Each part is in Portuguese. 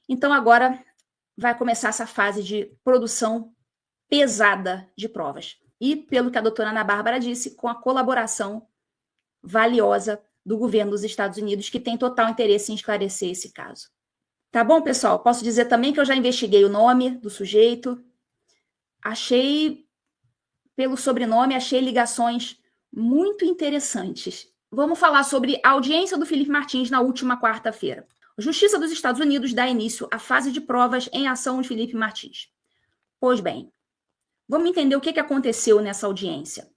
Então, agora vai começar essa fase de produção pesada de provas. E, pelo que a doutora Ana Bárbara disse, com a colaboração valiosa do governo dos Estados Unidos, que tem total interesse em esclarecer esse caso. Tá bom, pessoal? Posso dizer também que eu já investiguei o nome do sujeito. Achei, pelo sobrenome, achei ligações muito interessantes. Vamos falar sobre a audiência do Felipe Martins na última quarta-feira. A Justiça dos Estados Unidos dá início à fase de provas em ação de Felipe Martins. Pois bem, vamos entender o que aconteceu nessa audiência.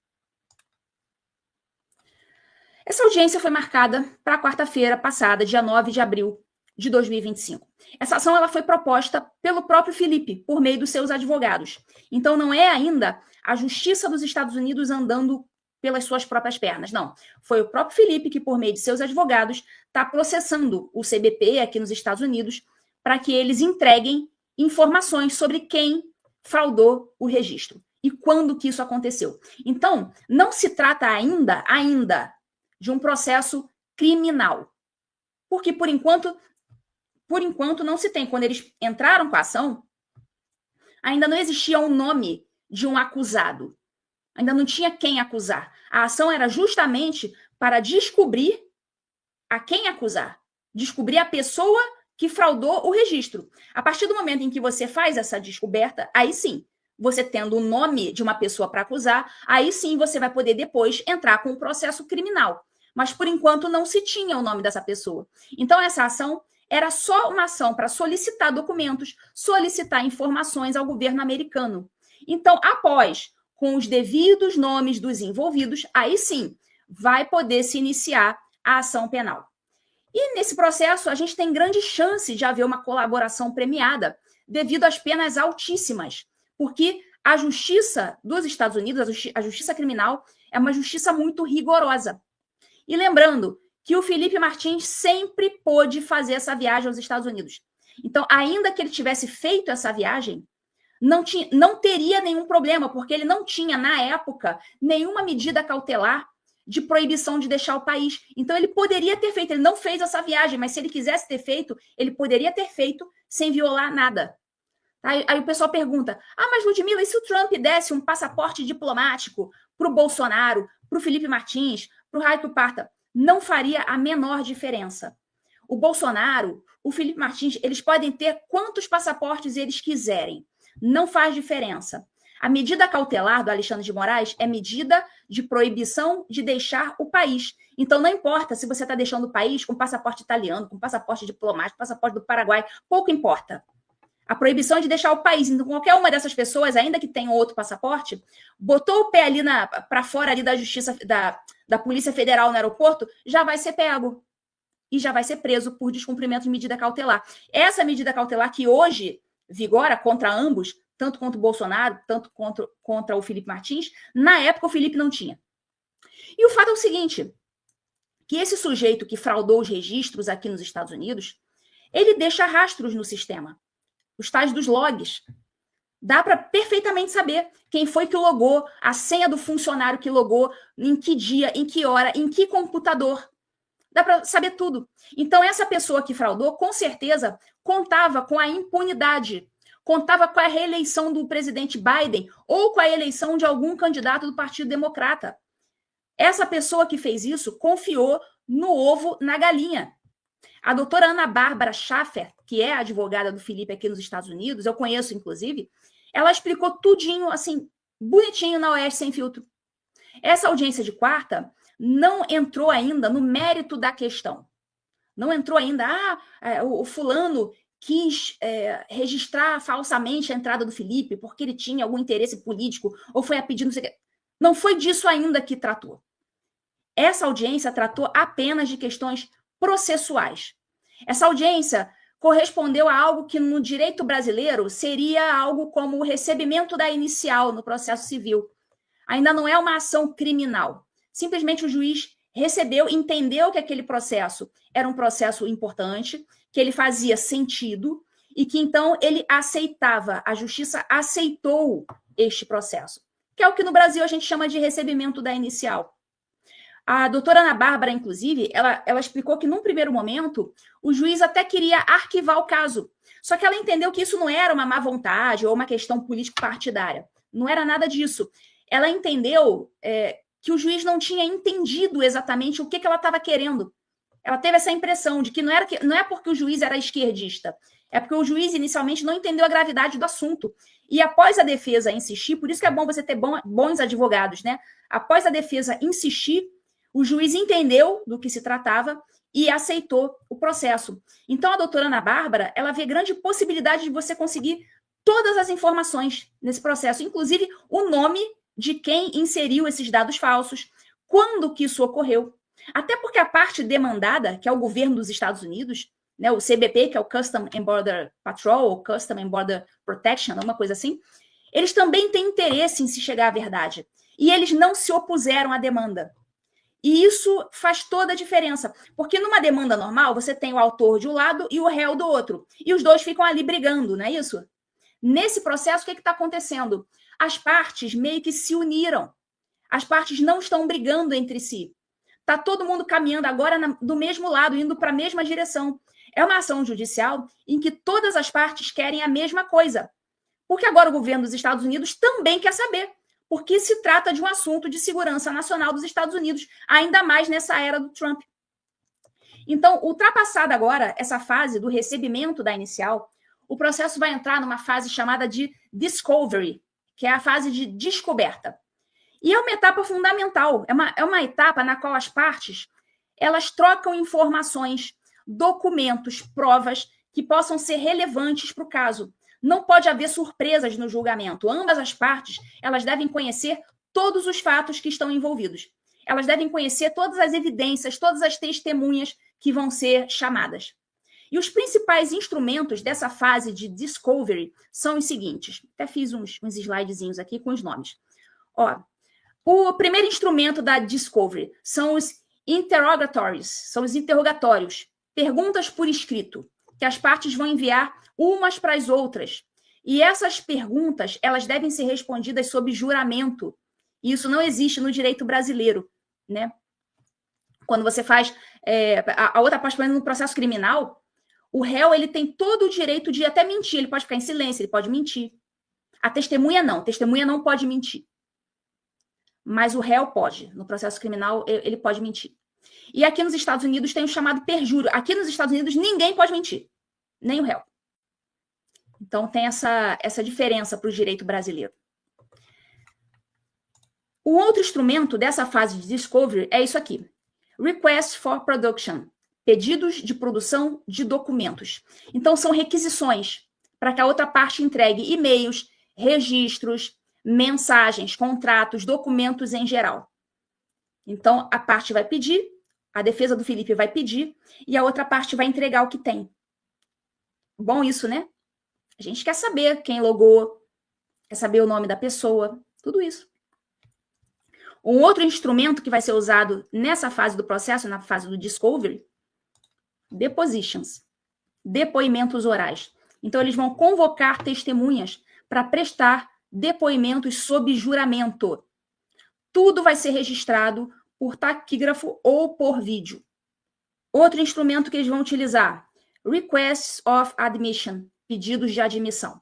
Essa audiência foi marcada para a quarta-feira passada, dia 9 de abril de 2025. Essa ação ela foi proposta pelo próprio Felipe, por meio dos seus advogados. Então, não é ainda a Justiça dos Estados Unidos andando pelas suas próprias pernas, não. Foi o próprio Felipe que, por meio de seus advogados, está processando o CBP aqui nos Estados Unidos para que eles entreguem informações sobre quem fraudou o registro e quando que isso aconteceu. Então, não se trata ainda de um processo criminal. Porque, por enquanto não se tem. Quando eles entraram com a ação, ainda não existia um nome de um acusado. Ainda não tinha quem acusar. A ação era justamente para descobrir a quem acusar. Descobrir a pessoa que fraudou o registro. A partir do momento em que você faz essa descoberta, aí sim, você tendo o nome de uma pessoa para acusar, aí sim você vai poder depois entrar com um processo criminal. Mas, por enquanto, não se tinha o nome dessa pessoa. Então, essa ação era só uma ação para solicitar documentos, solicitar informações ao governo americano. Então, após, com os devidos nomes dos envolvidos, aí sim, vai poder se iniciar a ação penal. E, nesse processo, a gente tem grande chance de haver uma colaboração premiada devido às penas altíssimas, porque a justiça dos Estados Unidos, a justiça criminal, é uma justiça muito rigorosa. E lembrando que o Felipe Martins sempre pôde fazer essa viagem aos Estados Unidos. Então, ainda que ele tivesse feito essa viagem, não teria nenhum problema, porque ele não tinha, na época, nenhuma medida cautelar de proibição de deixar o país. Então, ele poderia ter feito, ele não fez essa viagem, mas se ele quisesse ter feito, ele poderia ter feito sem violar nada. Aí o pessoal pergunta, mas Ludmila, e se o Trump desse um passaporte diplomático para o Bolsonaro, para o Felipe Martins, para o Raio Parta? Não faria a menor diferença. O Bolsonaro, o Felipe Martins, eles podem ter quantos passaportes eles quiserem. Não faz diferença. A medida cautelar do Alexandre de Moraes é medida de proibição de deixar o país. Então, não importa se você está deixando o país com passaporte italiano, com passaporte diplomático, passaporte do Paraguai, pouco importa. A proibição de deixar o país. Então, qualquer uma dessas pessoas, ainda que tenha outro passaporte, botou o pé ali para fora ali da justiça, da Polícia Federal no aeroporto, já vai ser pego. E já vai ser preso por descumprimento de medida cautelar. Essa medida cautelar que hoje vigora contra ambos, tanto contra o Bolsonaro, tanto contra o Felipe Martins, na época o Felipe não tinha. E o fato é o seguinte, que esse sujeito que fraudou os registros aqui nos Estados Unidos, ele deixa rastros no sistema. Os tais dos logs. Dá para perfeitamente saber quem foi que logou, a senha do funcionário que logou, em que dia, em que hora, em que computador. Dá para saber tudo. Então, essa pessoa que fraudou, com certeza, contava com a impunidade, contava com a reeleição do presidente Biden ou com a eleição de algum candidato do Partido Democrata. Essa pessoa que fez isso confiou no ovo na galinha. A doutora Ana Bárbara Schaffer, que é a advogada do Felipe aqui nos Estados Unidos, eu conheço, inclusive, ela explicou tudinho, assim, bonitinho na Oeste Sem Filtro. Essa audiência de quarta não entrou ainda no mérito da questão. Não entrou ainda, o fulano quis registrar falsamente a entrada do Felipe porque ele tinha algum interesse político ou foi a pedido, não sei o quê. Não foi disso ainda que tratou. Essa audiência tratou apenas de questões processuais. Essa audiência correspondeu a algo que no direito brasileiro seria algo como o recebimento da inicial no processo civil. Ainda não é uma ação criminal. Simplesmente o juiz recebeu, entendeu que aquele processo era um processo importante, que ele fazia sentido e que então ele aceitava, a justiça aceitou este processo, que é o que no Brasil a gente chama de recebimento da inicial. A doutora Ana Bárbara, inclusive, ela explicou que num primeiro momento o juiz até queria arquivar o caso. Só que ela entendeu que isso não era uma má vontade ou uma questão político-partidária. Não era nada disso. Ela entendeu que o juiz não tinha entendido exatamente o que ela estava querendo. Ela teve essa impressão de que não é porque o juiz era esquerdista, é porque o juiz inicialmente não entendeu a gravidade do assunto. E após a defesa insistir, por isso que é bom você ter bons advogados, né? Após a defesa insistir, o juiz entendeu do que se tratava e aceitou o processo. Então, a doutora Ana Bárbara, ela vê grande possibilidade de você conseguir todas as informações nesse processo, inclusive o nome de quem inseriu esses dados falsos, quando que isso ocorreu. Até porque a parte demandada, que é o governo dos Estados Unidos, né, o CBP, que é o Custom and Border Patrol, ou Custom and Border Protection, uma coisa assim, eles também têm interesse em se chegar à verdade. E eles não se opuseram à demanda. E isso faz toda a diferença, porque numa demanda normal, você tem o autor de um lado e o réu do outro, e os dois ficam ali brigando, não é isso? Nesse processo, o que está acontecendo? As partes meio que se uniram. As partes não estão brigando entre si. Está todo mundo caminhando agora do mesmo lado, indo para a mesma direção. É uma ação judicial em que todas as partes querem a mesma coisa. Porque agora o governo dos Estados Unidos também quer saber, porque se trata de um assunto de segurança nacional dos Estados Unidos, ainda mais nessa era do Trump. Então, ultrapassada agora essa fase do recebimento da inicial, o processo vai entrar numa fase chamada de discovery, que é a fase de descoberta. E é uma etapa fundamental, é uma etapa na qual as partes elas trocam informações, documentos, provas que possam ser relevantes para o caso. Não pode haver surpresas no julgamento. Ambas as partes elas devem conhecer todos os fatos que estão envolvidos. Elas devem conhecer todas as evidências, todas as testemunhas que vão ser chamadas. E os principais instrumentos dessa fase de discovery são os seguintes. Até fiz uns slidezinhos aqui com os nomes. Ó, o primeiro instrumento da discovery são os interrogatories, são os interrogatórios, perguntas por escrito, que as partes vão enviar umas para as outras. E essas perguntas, elas devem ser respondidas sob juramento. E isso não existe no direito brasileiro, né? Quando você faz a outra parte, por exemplo, no processo criminal, o réu ele tem todo o direito de até mentir, ele pode ficar em silêncio, ele pode mentir. A testemunha não pode mentir. Mas o réu pode. No processo criminal, ele pode mentir. E aqui nos Estados Unidos tem o chamado perjúrio. Aqui nos Estados Unidos, ninguém pode mentir. Nem o réu. Então, tem essa diferença para o direito brasileiro. O outro instrumento dessa fase de discovery é isso aqui. Request for Production. Pedidos de produção de documentos. Então, são requisições para que a outra parte entregue e-mails, registros, mensagens, contratos, documentos em geral. Então, a parte vai pedir, a defesa do Felipe vai pedir, e a outra parte vai entregar o que tem. Bom isso, né? A gente quer saber quem logou, quer saber o nome da pessoa, tudo isso. Um outro instrumento que vai ser usado nessa fase do processo, na fase do discovery, depositions, depoimentos orais. Então, eles vão convocar testemunhas para prestar depoimentos sob juramento. Tudo vai ser registrado por taquígrafo ou por vídeo. Outro instrumento que eles vão utilizar, requests of admission, pedidos de admissão.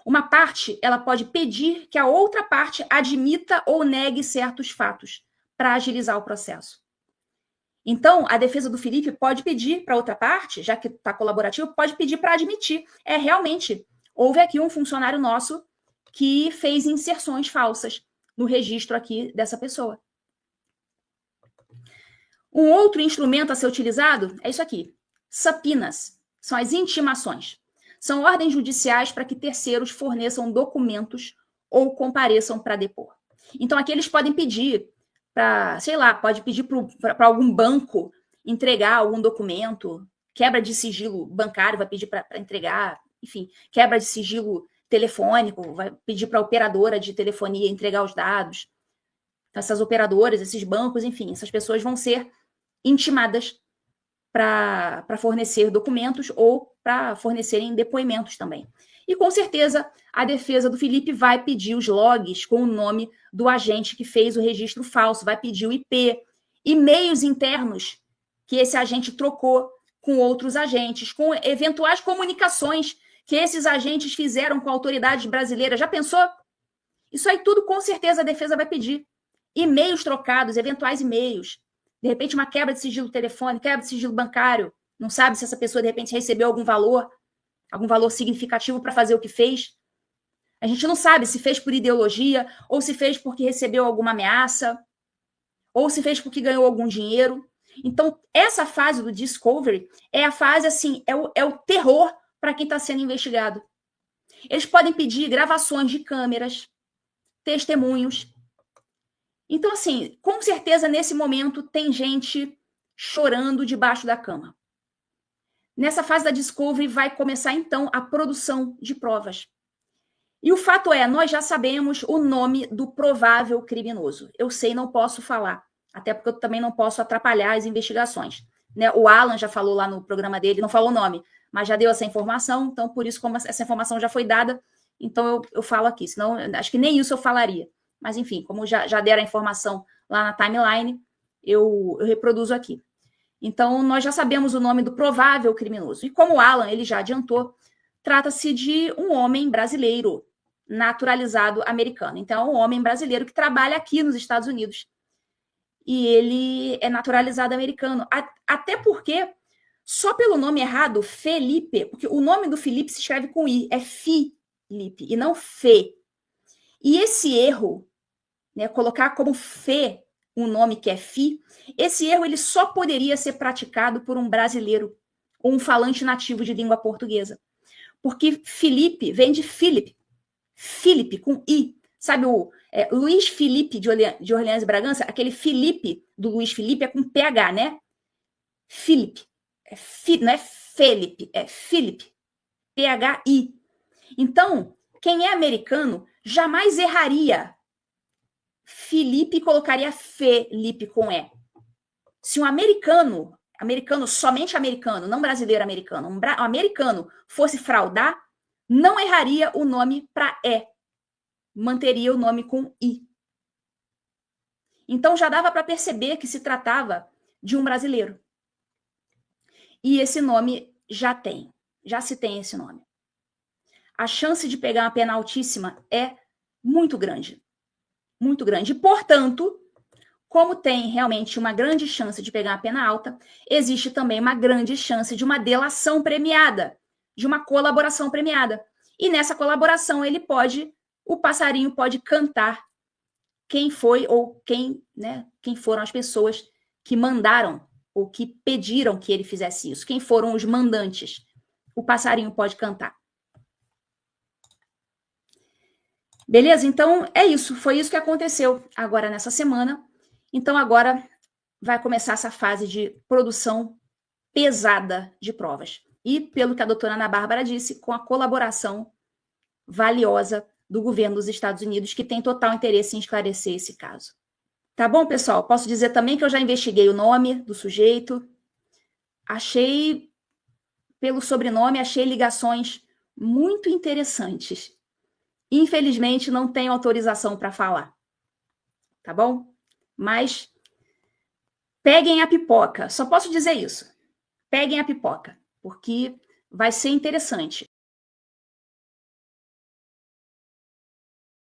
Uma parte, ela pode pedir que a outra parte admita ou negue certos fatos para agilizar o processo. Então, a defesa do Felipe pode pedir para outra parte, já que está colaborativo, pode pedir para admitir. Realmente, houve aqui um funcionário nosso que fez inserções falsas no registro aqui dessa pessoa. Um outro instrumento a ser utilizado é isso aqui. Subpoenas, são as intimações. São ordens judiciais para que terceiros forneçam documentos ou compareçam para depor. Então, aqui eles podem pedir para, sei lá, pode pedir para algum banco entregar algum documento, quebra de sigilo bancário, vai pedir para entregar, enfim, quebra de sigilo telefônico, vai pedir para a operadora de telefonia entregar os dados. Então, essas operadoras, esses bancos, enfim, essas pessoas vão ser intimadas para fornecer documentos ou para fornecerem depoimentos também. E, com certeza, a defesa do Felipe vai pedir os logs com o nome do agente que fez o registro falso, vai pedir o IP, e-mails internos que esse agente trocou com outros agentes, com eventuais comunicações que esses agentes fizeram com autoridades brasileiras. Já pensou? Isso aí tudo, com certeza, a defesa vai pedir. E-mails trocados, eventuais e-mails. De repente, uma quebra de sigilo telefônico, quebra de sigilo bancário. Não sabe se essa pessoa, de repente, recebeu algum valor significativo para fazer o que fez. A gente não sabe se fez por ideologia, ou se fez porque recebeu alguma ameaça, ou se fez porque ganhou algum dinheiro. Então, essa fase do discovery é a fase, assim, é o terror para quem está sendo investigado. Eles podem pedir gravações de câmeras, testemunhos. Então, assim, com certeza, nesse momento, tem gente chorando debaixo da cama. Nessa fase da discovery vai começar, então, a produção de provas. E o fato é, nós já sabemos o nome do provável criminoso. Eu sei, não posso falar, até porque eu também não posso atrapalhar as investigações. Né? O Alan já falou lá no programa dele, não falou o nome, mas já deu essa informação, então por isso, como essa informação já foi dada, então eu falo aqui, senão acho que nem isso eu falaria. Mas enfim, como já deram a informação lá na timeline, eu reproduzo aqui. Então, nós já sabemos o nome do provável criminoso. E como o Alan, ele já adiantou, trata-se de um homem brasileiro, naturalizado americano. Então, é um homem brasileiro que trabalha aqui nos Estados Unidos. E ele é naturalizado americano. Até porque, só pelo nome errado, Felipe, porque o nome do Felipe se escreve com I, é Filipe, e não Fê. E esse erro, né, colocar como Fê um nome que é Fi, esse erro ele só poderia ser praticado por um brasileiro, ou um falante nativo de língua portuguesa. Porque Felipe vem de Philip, Filipe com I. Sabe o Luiz Felipe de Orleans e Bragança? Aquele Felipe do Luiz Felipe é com PH, né? Filipe. Não é Felipe, é Filipe. PHI. Então, quem é americano jamais erraria Felipe colocaria Felipe com E. Se um americano, somente americano, não brasileiro americano, um americano fosse fraudar, não erraria o nome para E. Manteria o nome com I. Então já dava para perceber que se tratava de um brasileiro. E esse nome já se tem esse nome. A chance de pegar uma pena altíssima é muito grande. Muito grande. E, portanto, como tem realmente uma grande chance de pegar uma pena alta, existe também uma grande chance de uma delação premiada, de uma colaboração premiada. E nessa colaboração o passarinho pode cantar quem foi ou quem foram as pessoas que mandaram ou que pediram que ele fizesse isso, quem foram os mandantes. O passarinho pode cantar. Beleza? Então, é isso. Foi isso que aconteceu agora nessa semana. Então, agora vai começar essa fase de produção pesada de provas. E, pelo que a doutora Ana Bárbara disse, com a colaboração valiosa do governo dos Estados Unidos, que tem total interesse em esclarecer esse caso. Tá bom, pessoal? Posso dizer também que eu já investiguei o nome do sujeito. Achei, pelo sobrenome, ligações muito interessantes. Infelizmente, não tenho autorização para falar. Tá bom? Mas peguem a pipoca. Só posso dizer isso. Peguem a pipoca, porque vai ser interessante.